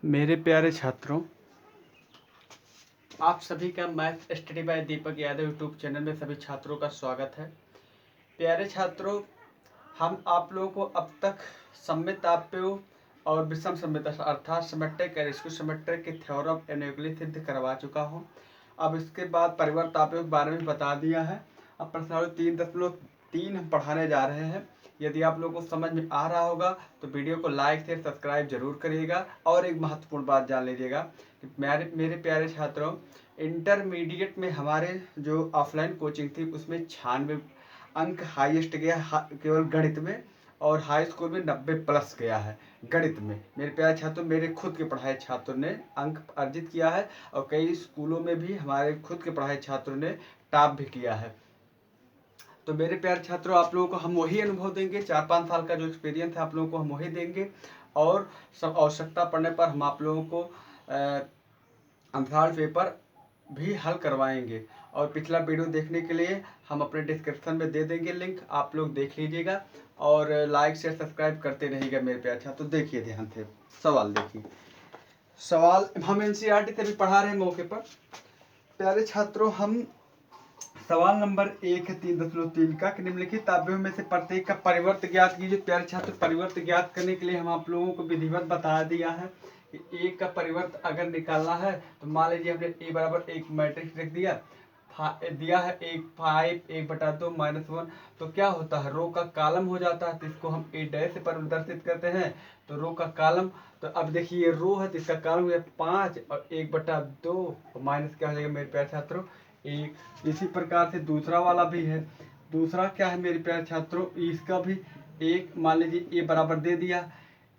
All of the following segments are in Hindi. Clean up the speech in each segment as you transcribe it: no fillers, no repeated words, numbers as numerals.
मेरे प्यारे छात्रों, आप सभी का math study bye Deepak Yadav YouTube channel में सभी छात्रों का स्वागत है। प्यारे छात्रों, हम आप लोगों को अब तक सममितापयोग और विषम सममिता अर्थात सिमेट्रिक और स्क्यू सिमेट्रिक के थ्योरम एनुअली सिद्ध करवा चुका हूं। अब इसके बाद परिवर्तापयोग के बारे में बता दिया है। अब प्रश्नावली 3.3 हम पढ़ाने जा रहे हैं। यदि आप लोगों को समझ में आ रहा होगा तो वीडियो को लाइक शेयर सब्सक्राइब जरूर करिएगा। और एक महत्वपूर्ण बात जान लीजिएगा कि मेरे प्यारे छात्रों, इंटरमीडिएट में हमारे जो ऑफलाइन कोचिंग थी उसमें 96 अंक हाईएस्ट गया केवल गणित में, और हाई स्कूल में 90 प्लस गया है गणित में। मेरे प्यारे छात्रों, मेरे खुद के पढ़ाए छात्रों ने अंक अर्जित किया है और कई स्कूलों में भी हमारे खुद के पढ़ाए छात्रों ने टॉप भी किया है। तो मेरे प्यारे छात्रों, आप लोगों को हम वही अनुभव देंगे, 4-5 साल का जो एक्सपीरियंस है आप लोगों को हम वही देंगे, और सब आवश्यकता पड़ने पर हम आप लोगों को अमथाल पेपर भी हल करवाएंगे। और पिछला वीडियो देखने के लिए हम अपने डिस्क्रिप्शन में दे देंगे लिंक, आप लोग देख लीजिएगा और लाइक शेयर सब्सक्राइब करते रहिएगा मेरे प्यारे छात्रों। तो देखिए ध्यान से सवाल देखिए। सवाल हम एनसीईआरटी से भी पढ़ा रहे हैं मौके पर। प्यारे छात्रों, हम सवाल नंबर 1 है 3.3 का कि निम्नलिखित ताब्यों में से प्रत्येक का परिवर्त ज्ञात कीजिए। प्यारे छात्र, परिवर्त ज्ञात करने के लिए हम आप लोगों को विधिवत बता दिया है कि एक का परिवर्त अगर निकालना है तो मान लीजिए हमने ए बराबर एक मैट्रिक्स लिख दिया है 1/5 1/2 -1, तो क्या होता है, रो का कॉलम हो जाता है, तो इसको हम ए डैश से प्रदर्शित करते हैं। तो रो का कॉलम, तो अब देखिए ये रो है तो इसका कॉलम है 5 और 1/2 माइनस क्या हो जाएगा मेरे प्यारे छात्रों 1। इसी प्रकार से दूसरा वाला भी है। दूसरा क्या है मेरे प्यारे छात्रों, इसका भी एक मान लीजिए ए बराबर दे दिया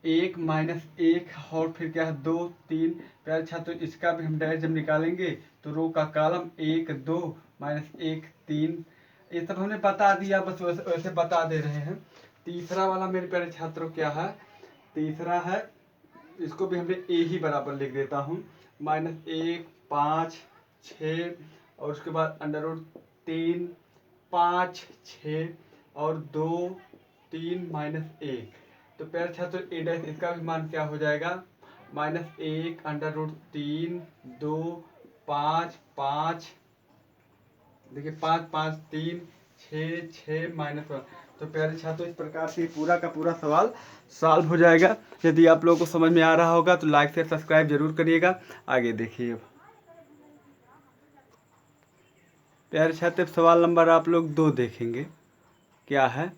1 -1 और फिर क्या है 2 3। प्यारे छात्रों, इसका भी हम डैश जब निकालेंगे तो रो का कॉलम 1 2 -1 3। ये सब हमने बता दिया, बस वैसे बता दे रहे हैं। तीसरा वाला मेरे प्यारे छात्रों क्या है, तीसरा है, इसको भी हमने ए ही बराबर लिख देता हूँ -1 5 6 और उसके बाद √3 5 6 और 2 3 -1। तो प्यारे छात्र ए डैश इसका भी मान क्या हो जाएगा -1 √3 2 5 5, देखिए 5 5 3 6 6 -1। तो प्यारे छात्रों, इस प्रकार से पूरा का पूरा सवाल सॉल्व हो जाएगा। यदि आप लोगों को समझ में आ रहा होगा तो लाइक शेयर सब्सक्राइब जरूर करिएगा। आगे देखिए प्यारे छात्र, सवाल नंबर आप लोग 2 देखेंगे। क्या है,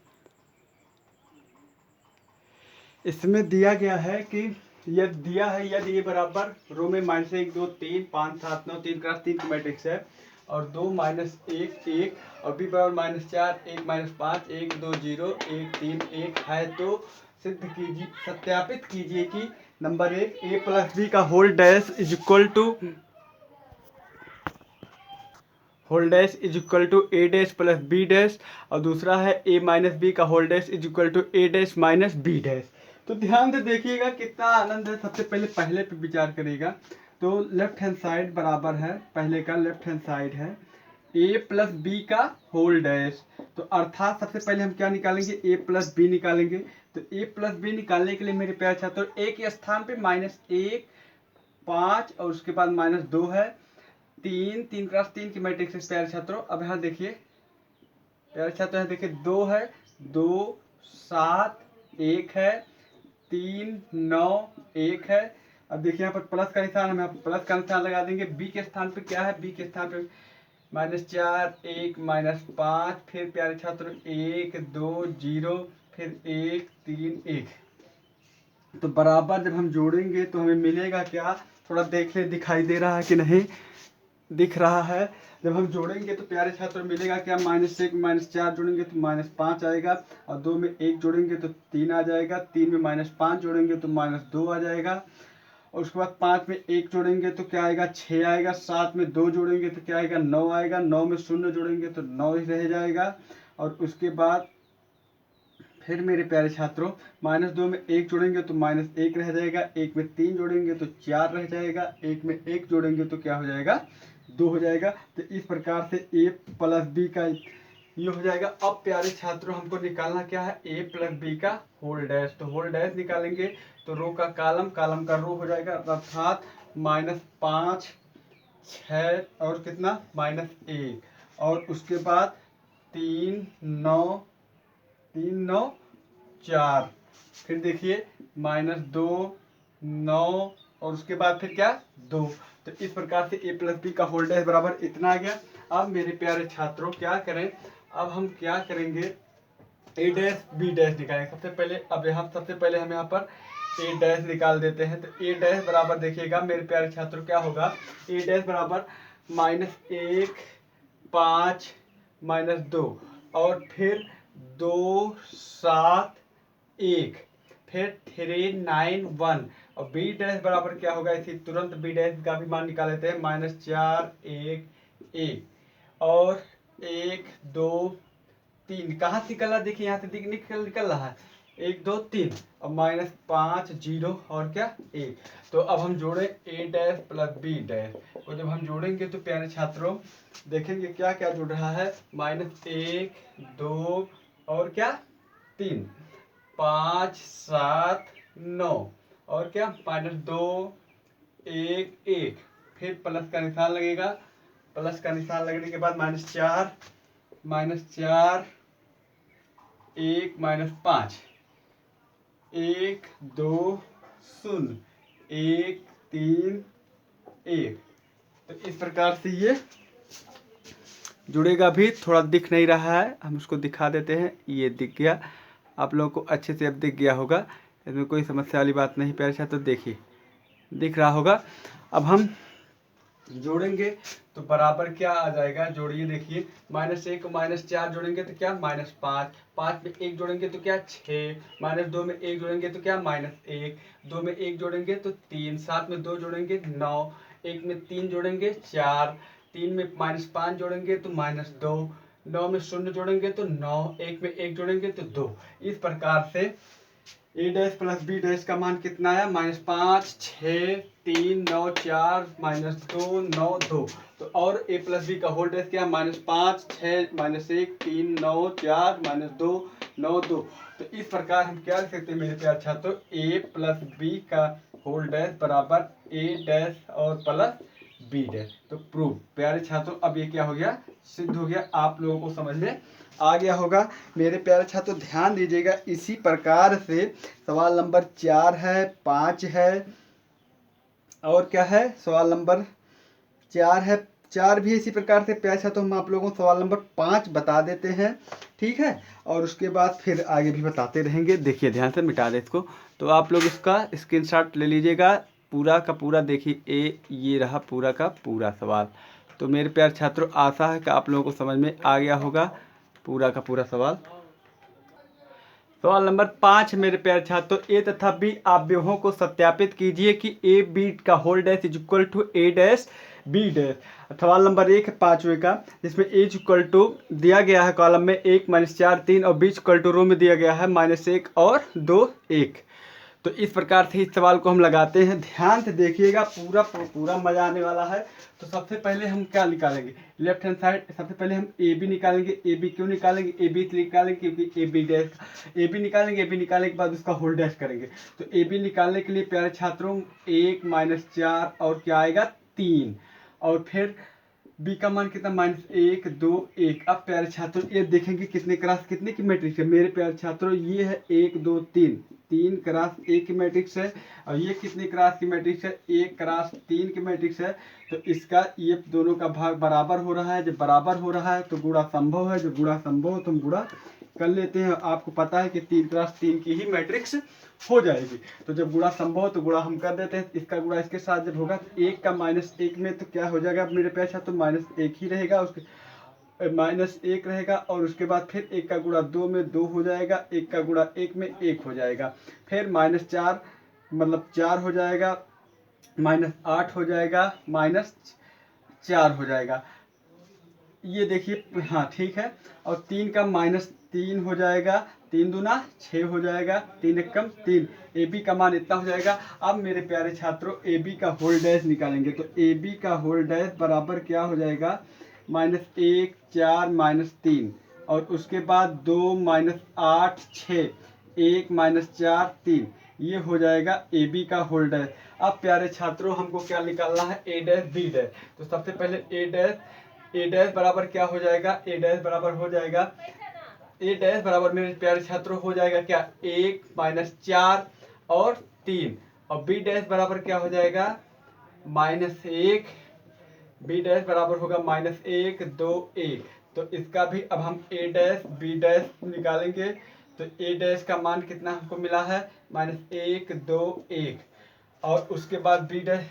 इसमें दिया गया है कि यदि दिया है यदि ये बराबर रो में -1 2 3 5 7 9 3 क्रॉस 3 की मैट्रिक्स है और 2 -1 1 और बी बराबर -4 1 -5 1 2 0 1 3 1 है, तो सिद्ध कीजिए, सत्यापित कीजिए कि नंबर 1 a + b का whole dash is equal to a dash plus b dash, और दूसरा है a - b का whole dash is equal to a dash - b dash. तो ध्यान से देखिएगा कितना आनंद है। सबसे पहले पे विचार करेगा तो लेफ्ट हैंड साइड बराबर है, पहले का लेफ्ट हैंड साइड है a + b का होल डैश। तो अर्थात सबसे पहले हम क्या निकालेंगे, a + b निकालेंगे। तो a + b निकालने के लिए मेरे प्यारे छात्रों a के स्थान पे -1 5 और उसके बाद -2 है, 3 क्रॉस 3 की मैट्रिक्स है प्यारे छात्रों। अब यहाँ देखिए प्यारे छात्रों, यहाँ देखिए 2 है 2 7 1 है 3 9 1 है। अब देखिए यहाँ पर प्लस का निशान, हम यहाँ पर प्लस का निशान लगा देंगे। बी के स्थान पे क्या है, बी के स्थान पे -4 1 -5, फिर प्यारे छात्रों 1 2 0 फिर 1 3 1। तो बराबर जब हम जोड़ेंगे तो हमें मिलेगा क्या, थोड़ा देख ले, दिखाई दे रहा है कि नहीं दिख रहा है। जब हम जोड़ेंगे तो प्यारे छात्रों मिलेगा क्या, -1 -4 जोड़ेंगे तो -5 आएगा, और 2 में 1 जोड़ेंगे तो 3 आ जाएगा, 3 में -5 जोड़ेंगे तो -2 आ जाएगा, और उसके बाद 5 में 1 जोड़ेंगे तो क्या आएगा 6 आएगा, 7 में 2 जोड़ेंगे तो क्या आएगा 9 आएगा, 9 में 0 जोड़ेंगे तो 9 ही रह जाएगा। और उसके बाद फिर मेरे प्यारे छात्रों -2 में 1 जोड़ेंगे तो -1 रह जाएगा, 1 में 3 जोड़ेंगे तो 4 रह जाएगा, 1 में 1 जोड़ेंगे तो क्या हो जाएगा 2 हो जाएगा। तो इस प्रकार से a + b का ये हो जाएगा। अब प्यारे छात्रों हमको निकालना क्या है, a प्लस बी का होल डैश। तो होल डैश निकालेंगे तो रो का कॉलम, कॉलम का रो हो जाएगा, अर्थात -5 6 और कितना -1, और उसके बाद 3 9 4, फिर देखिए -2 9 और उसके बाद फिर क्या 2। तो इस प्रकार से a प्लस बी का होल डैश बराबर इतना आ गया। अब मेरे प्यारे छात्रों क्या करें, अब हम क्या करेंगे, a डैश b डैश निकालेंगे। सबसे पहले हम यहाँ पर a डैश निकाल देते हैं। तो a डैश बराबर देखिएगा मेरे प्यारे छात्रों क्या होगा, a डैश बराबर -1 5 -2 और फिर 2 7 1, फिर 3 9 1, और बी डैश बराबर क्या होगा, इसी तुरंत बी डैश का भी मान निकाल लेते हैं, -4 1 1 और 1 2 3, कहाँ से निकल रहा देखिए, यहाँ से निकल रहा है 1 2 3 और -5 0 और क्या 1। तो अब हम जोड़े a dash plus b dash, और जब हम जोड़ेंगे तो प्यारे छात्रों देखेंगे क्या क्या जुड़ रहा है, -1 2 और क्या 3 5 7 9 और क्या -2 1 1, फिर प्लस का निशान लगेगा, प्लस का निशान लगने के बाद -4 1 -5 1 2 0 1 3 1। तो इस प्रकार से ये जुड़ेगा। भी थोड़ा दिख नहीं रहा है, हम उसको दिखा देते हैं, ये दिख गया आप लोगों को अच्छे से, अब दिख गया होगा, इसमें कोई समस्या वाली बात नहीं प्यारे छात्रों, तो देखिए दिख रहा होगा। अब हम जोड़ेंगे तो बराबर क्या आ जाएगा, जोड़िए देखिए, -1 को -4 जोड़ेंगे तो क्या -5, 5 में 1 जोड़ेंगे तो क्या 6, -2 में 1 जोड़ेंगे तो क्या -1, 2 में 1 जोड़ेंगे तो 3, 7 में 2 जोड़ेंगे 9, 1 में 3 जोड़ेंगे 4, 3 में -5 जोड़ेंगे तो -2, 9 में 0 जोड़ेंगे तो 9, 1 में 1 जोड़ेंगे तो 2। इस प्रकार से a dash plus b dash का मान कितना आया, -5 6 3 9 4 -2 9 2। तो और a प्लस बी का होल डैश क्या, -5 6 -1 3 9 4 -2 9 2। तो इस प्रकार हम क्या लिख सकते हैं मेरे प्यारे छात्रों, a प्लस बी का होल डैश बराबर a डैश और प्लस b डैश। तो प्रूव प्यारे छात्रों, अब ये क्या हो गया, सिद्ध हो गया, आप लोगों को समझ में आ गया होगा। मेरे प्यारे छात्रों ध्यान दीजिएगा, इसी प्रकार से सवाल नंबर 4 है, 5 है और क्या है, सवाल नंबर 4 है, 4 भी इसी प्रकार से प्यारे छात्रों हम आप लोगों को सवाल नंबर 5 बता देते हैं, ठीक है, और उसके बाद फिर आगे भी बताते रहेंगे। देखिए ध्यान से, मिटा दे इसको, तो आप लोग इसका स्क्रीनशॉट ले लीजिएगा, पूरा का पूरा देखिए, ये रहा पूरा का पूरा सवाल। तो मेरे प्यारे छात्रों आशा है कि आप लोगों को समझ में आ गया होगा पूरा का पूरा सवाल। सवाल नंबर 5 मेरे प्यारे छात्रों, ए तथा बी अवयवों को सत्यापित कीजिए कि ए बी का whole dash is equal to A dash B dash. सवाल नंबर 1 है 5वें का, जिसमें ए इज इक्वल टू दिया गया है कॉलम में 1 -4 3 और बी इज इक्वल टू रो में दिया गया है -1 और 2 1। तो इस प्रकार से इस सवाल को हम लगाते हैं, ध्यान से देखिएगा, पूरा मजा आने वाला है। तो सबसे पहले हम क्या निकालेंगे, लेफ्ट हैंड साइड, सबसे पहले हम ए बी निकालेंगे। ए बी क्यों निकालेंगे, ए बी निकालेंगे क्योंकि A B dash, A B निकालेंगे, ए बी निकालने के बाद उसका होल डैश करेंगे। तो ए बी निकालने के लिए प्यारे छात्रों 1 -4 और क्या आएगा 3, और फिर बी का मान कितना -1 2 1। अब प्यारे छात्रों ये देखेंगे कितने क्रॉस कितने की मैट्रिक्स है, मेरे प्यारे छात्रों ये है 1 2 3, 3 क्रॉस 1 की मैट्रिक्स है, और ये कितने क्रॉस की मैट्रिक्स है, 1 क्रॉस 3 की मैट्रिक्स है। तो इसका ये दोनों का भाग बराबर हो रहा है, जब बराबर हो रहा है तो गुणा संभव है, जब गुणा संभव हो तो हम गुणा कर लेते हैं। आपको पता है कि 3 क्रॉस 3 की ही मैट्रिक्स हो जाएगी, तो जब गुणा संभव हो तो गुणा हम कर देते हैं। इसका गुणा इसके साथ जब होगा 1 का -1 में तो क्या हो जाएगा मेरे प्यारे छात्रों, तो -1 ही रहेगा, उसके -1 रहेगा, और उसके बाद फिर 1 का गुणा 2 में 2 हो जाएगा, 1 का गुणा 1 में 1 हो जाएगा, फिर -4 मतलब 4 हो जाएगा, -8 हो जाएगा, -4 हो जाएगा, ये देखिए हाँ ठीक है। और 3 का -3 हो जाएगा, 3 दूना 6 हो जाएगा, 3 एक कम 3, ए बी का मान इतना हो जाएगा। अब मेरे प्यारे छात्रों ए बी का होल डैश निकालेंगे, तो ए बी का होल डैश बराबर क्या हो जाएगा, -1 4 -3, और उसके बाद 2 माइनस 8 6 1 माइनस 4 3, ये हो जाएगा ए बी का होल डैश। अब प्यारे छात्रों हमको क्या निकालना है, ए डैश बी डैश। तो सबसे पहले ए डैश बराबर क्या हो जाएगा, ए डैश बराबर हो जाएगा, ए डैश बराबर मेरे प्यारे छात्रों हो जाएगा क्या, 1 माइनस 4 और 3। और बी डैश बराबर क्या हो जाएगा, -1। बी डैश बराबर होगा -1 2 1। तो इसका भी अब हम ए डैश बी डैश निकालेंगे। तो ए डैश का मान कितना हमको मिला है, -1 2 1। और उसके बाद बी डैश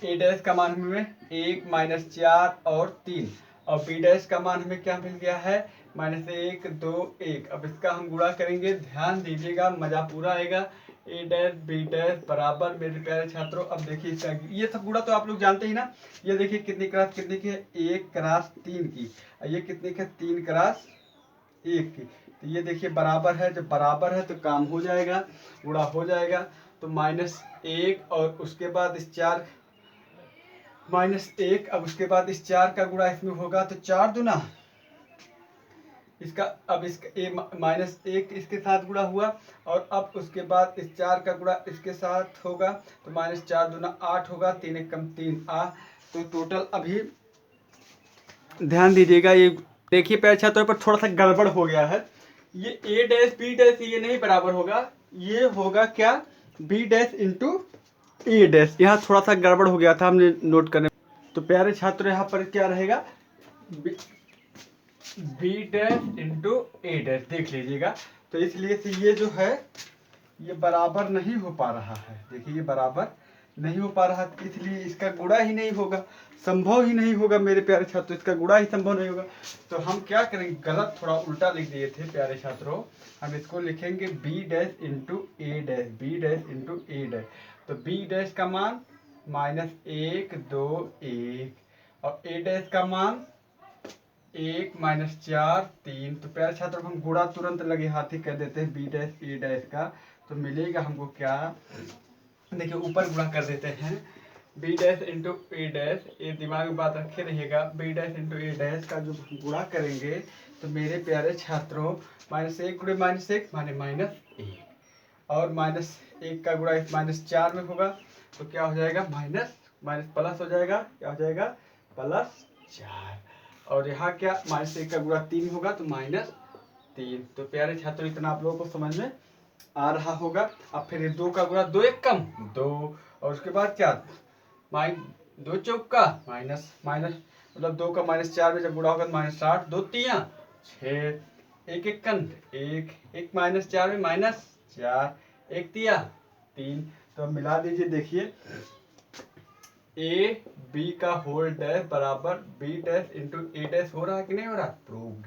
ए डैश का मान हमें 1 माइनस 4 और 3। और बी डैश का मान हमें क्या मिल गया है, -1 2 1। अब इसका हम गुणा करेंगे, ध्यान दीजिएगा, मजा पूरा आएगा। ए डैश बी डैश बराबर मेरे प्यारे छात्रों, अब देखिए इसका ये सब गुणा तो आप लोग जानते ही ना। ये देखिए कितनी क्रॉस कितनी की है, 1 क्रॉस 3 की। ये कितनी की, 3 क्रॉस 1 की। तो ये देखिए बराबर है, जब बराबर है तो काम हो जाएगा, गुणा हो जाएगा। तो -1 और उसके बाद इस 4 -1, अब उसके बाद इस 4 का गुणा इसमें होगा तो 4 दूना इसका, अब इसका -1 इसके साथ गुणा हुआ। और अब उसके बाद इस 4 का गुणा इसके साथ होगा तो -4 दूना 8 होगा, 3 1 कम 3 तो टोटल अभी ध्यान दीजिएगा, ये देखिए प्यारे छात्रों पर थोड़ा सा गड़बड़ हो गया है। ये ए डैश बी डैश ये नहीं बराबर होगा, ये होगा क्या, बी डैश इंटू ए डैश। यहाँ थोड़ा सा गड़बड़ हो गया था, हमने नोट करने। तो प्यारे छात्रों यहाँ पर क्या रहेगा, बी डैश इंटू ए डैश, देख लीजिएगा। तो इसलिए से ये जो है ये बराबर नहीं हो पा रहा है, देखिए ये बराबर नहीं हो पा रहा, इसलिए इसका गुणा ही नहीं होगा, संभव ही नहीं होगा मेरे प्यारे छात्रों, इसका गुणा ही संभव नहीं होगा। तो हम क्या करेंगे, गलत थोड़ा उल्टा लिख दिए थे प्यारे छात्रों, हम इसको लिखेंगे बी डैश इंटू ए डैश, बी डैश इंटू ए डैश। तो बी डैश का मान -1 2 1 और ए डैश का मान 1 माइनस 4 3। तो प्यारे छात्रों हम गुणा तुरंत लगे हाथी कर देते हैं बी डैश ए डैश का। तो मिलेगा हमको क्या, देखिए ऊपर गुणा कर देते हैं, बी डैश इंटू ए डैश, ये दिमाग में बात रखे रहिएगा, बी डैश इंटू ए डैश का जो गुणा करेंगे तो मेरे प्यारे छात्रों -1 गुणे -1 माने -1 और -1 का गुणा इस -4 में होगा तो क्या हो जाएगा, माइनस माइनस प्लस हो जाएगा, क्या हो जाएगा, +4। और यहाँ क्या, -1 का गुणा 3 होगा तो -3। तो प्यारे छात्रों इतना आप लोगों को समझ में आ रहा होगा। अब फिर 2 का गुणा 2 1 कम 2 और उसके बाद क्या, 2 चौका माइनस माइनस, मतलब 2 का -4 में जब गुणा होगा तो -8 2 तियां 6 1 1 1 1 -4 में -4 1 तिया 3। तो अब मिला दीजिए, देखिए ए बी का होल डैश बराबर बी डैश इंटू ए डैश हो रहा है कि नहीं हो रहा, प्रूव्ड।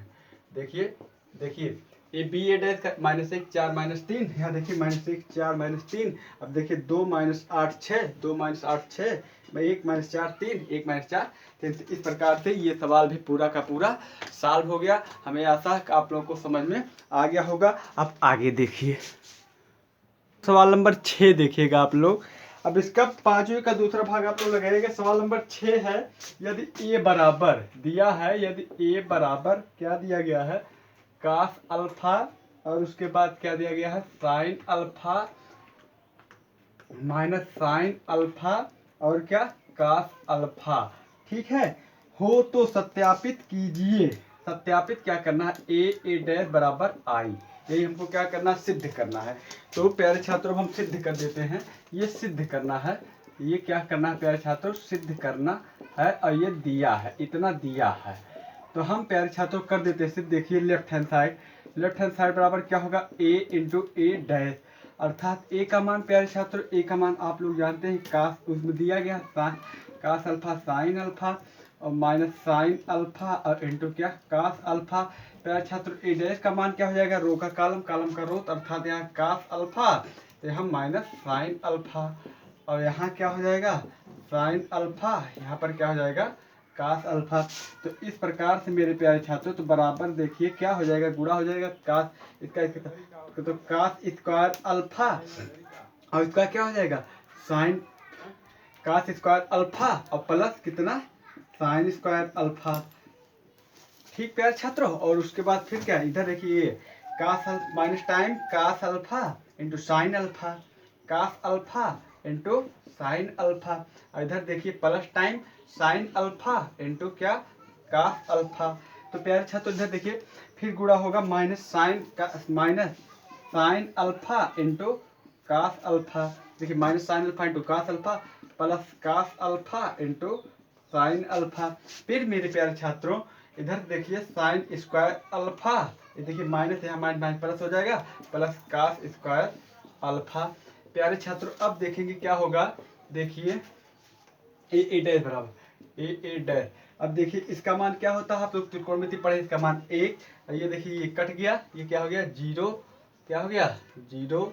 देखिए देखिए ए बी ए डैश का -1 4 -3, यहाँ देखिए -1 4 -3। अब देखिए 2 -8 6 2 -8 6 1 -4 3 1 -4 3। इस प्रकार से ये सवाल भी पूरा का पूरा सॉल्व हो गया। हमें आशा है कि आप लोगों को समझ में आ गया होगा। अब आगे देखिए सवाल नंबर 6 देखिएगा आप लोग। अब इसका 5वीं का दूसरा भाग आप लोग लगाइएगा। सवाल नंबर 6 है, यदि ए बराबर दिया है, यदि ए बराबर क्या दिया गया है, कास अल्फा और उसके बाद क्या दिया गया है, sine alpha minus sine alpha और क्या, कास अल्फा, ठीक है, हो तो सत्यापित कीजिए। सत्यापित क्या करना है, ए डैश बराबर आई, यही हमको क्या करना है, सिद्ध करना है। तो प्यारे छात्रों हम सिद्ध कर देते हैं, ये सिद्ध करना है, ये क्या करना है प्यारे छात्रों, सिद्ध करना है। और ये दिया है, इतना दिया है, तो हम प्यारे छात्रों कर देते हैं सिद्ध। देखिए लेफ्ट हैंड साइड बराबर क्या होगा, ए इंटू ए डैश, अर्थात ए का मान प्यारे छात्रों, ए का मान आप लोग जानते हैं, कास उसमें दिया गया कास अल्फा साइन अल्फा और माइनस साइन अल्फा और इंटू क्या, कास अल्फा। प्यारे छात्रों ए डैश का मान क्या हो जाएगा, रो का कॉलम कॉलम का रो, अर्थात यहाँ कास अल्फा, यहाँ माइनस साइन अल्फा और यहाँ क्या हो जाएगा, साइन अल्फा, यहाँ पर क्या हो जाएगा, कास अल्फा। तो इस प्रकार से मेरे प्यारे छात्रों तो बराबर देखिए क्या हो जाएगा, गुणा हो जाएगा कास इसका तो कास स्क्वायर अल्फा और इसका क्या हो जाएगा, साइन कास स्क्वायर अल्फा और प्लस कितना, साइन स्क्वायर अल्फा। ठीक प्यारे छात्रों। और उसके बाद फिर क्या इधर देखिए cos minus time cos alpha into sine alpha, cos alpha into sine alpha. और इधर देखिए plus time sine alpha into क्या कास अल्फा। तो प्यारे छात्रों इधर देखिए फिर गुणा होगा minus sine alpha into cos alpha. देखिए minus sine alpha into cos alpha plus cos alpha into sine alpha. फिर मेरे प्यारे छात्रों इधर देखिए साइन स्क्वायर अल्फा, ये देखिए माइनस यहाँ माइनस माइनस प्लस हो जाएगा प्लस कास स्क्वायर अल्फा। प्यारे छात्रों अब देखेंगे क्या होगा, देखिए ए डैश बराबर ए डैश। अब देखिए इसका मान क्या होता है, आप लोग त्रिकोणमिति पढ़े, इसका मान 1। ये देखिए ये कट गया, ये क्या हो गया 0, क्या हो गया 0।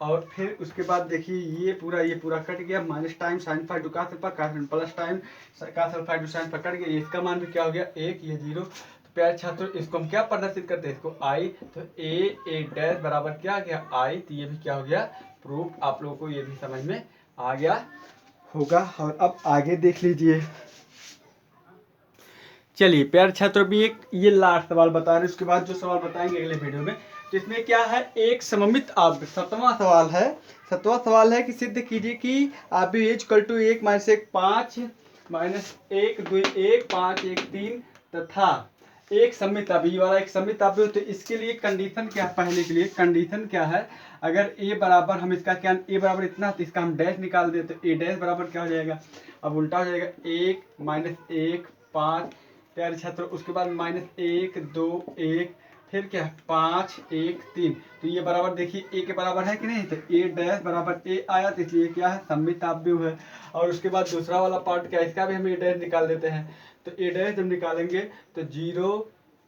और फिर उसके बाद देखिए ये पूरा कट गया, minus time sine five two cos alpha plus time cos alpha two sine five cut गया, इसका मान भी क्या हो गया 1, ये 0। तो प्यारे छात्रों इसको हम क्या प्रदर्शित करते हैं, इसको आई। तो ए डैश बराबर क्या आ गया आई। तो ये भी क्या हो गया प्रूफ, आप लोगों को ये भी समझ में आ गया होगा। और अब आगे देख लीजिए, चलिए प्यारे छात्रों भी एक ये लास्ट सवाल बता रहे हैं, उसके बाद जो सवाल बताएंगे अगले वीडियो में। तो इसमें क्या है एक सममित आव्यूह, 7वां सवाल है। 7वां सवाल है कि सिद्ध कीजिए कि आव्यूह इक्वल टू 1 माइनस 1 5 माइनस 1 2 1 5 1 3 तथा एक सममित आव्यूह वाला एक सममित आव्यूह। तो इसके लिए कंडीशन क्या है, पहले के लिए कंडीशन क्या है, अगर ए बराबर हम इसका क्या ए बराबर इतना तो इसका हम डैश निकाल दे, तो ए डैश बराबर क्या हो जाएगा, अब उल्टा हो जाएगा 1 माइनस 1 5 प्यारे छात्रों। उसके बाद माइनस 1 2 1 फिर क्या 5 1 3। तो ये बराबर देखिए ए के बराबर है कि नहीं, तो ए डैश बराबर ए आया, तो इसलिए क्या है सममित आव्यूह है। और उसके बाद दूसरा वाला पार्ट क्या है, इसका भी हम ए डैश निकाल देते हैं। तो ए डैश जब निकालेंगे तो 0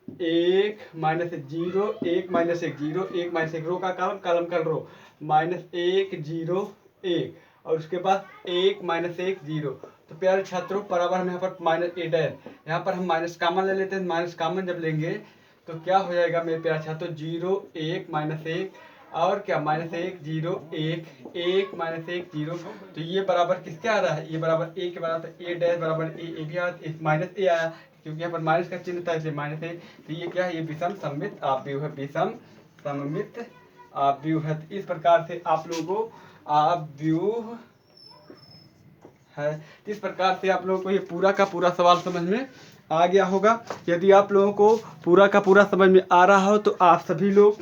1 माइनस 0 1 माइनस 1 0 1 माइनस 1 रो का कॉलम का रो माइनस 1 0 1 और उसके बाद 1 माइनस 1 0। तो प्यारे छात्रों बराबर हम यहाँ पर माइनस ए डैश, यहाँ पर हम माइनस कामन ले लेते हैं, माइनस कामन जब लेंगे तो क्या हो जाएगा मेरे प्यारे छात्रों 0 1 माइनस 1 और क्या माइनस 1 0 1 1 माइनस 1 0। तो ये बराबर किसके आ रहा है, ये बराबर ए के बराबर, तो ए डैश बराबर ए भी आया, माइनस ए आया क्योंकि यहाँ पर माइनस का चिन्ह था इसलिए माइनस ए। तो ये क्या है, ये विषम सममित आव्यूह है, विषम सममित आव्यूह है। इस प्रकार से आप लोगों को आव्यूह है, इस प्रकार से आप लोगों को ये पूरा का पूरा सवाल समझ में आ गया होगा। यदि आप लोगों को पूरा का पूरा समझ में आ रहा हो तो आप सभी लोग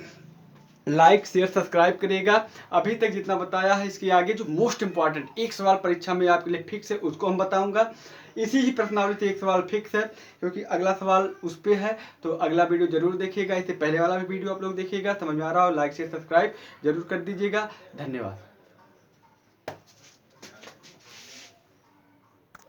लाइक शेयर सब्सक्राइब करिएगा। अभी तक जितना बताया है इसके आगे जो मोस्ट इंपॉर्टेंट एक सवाल परीक्षा में आपके लिए फिक्स है उसको हम बताऊंगा। इसी ही प्रश्नावली से एक सवाल फिक्स है क्योंकि अगला सवाल उस पर है, तो अगला वीडियो जरूर देखिएगा। इससे पहले वाला भी वीडियो आप लोग देखिएगा, समझ में आ रहा हो लाइक शेयर सब्सक्राइब जरूर कर दीजिएगा। धन्यवाद।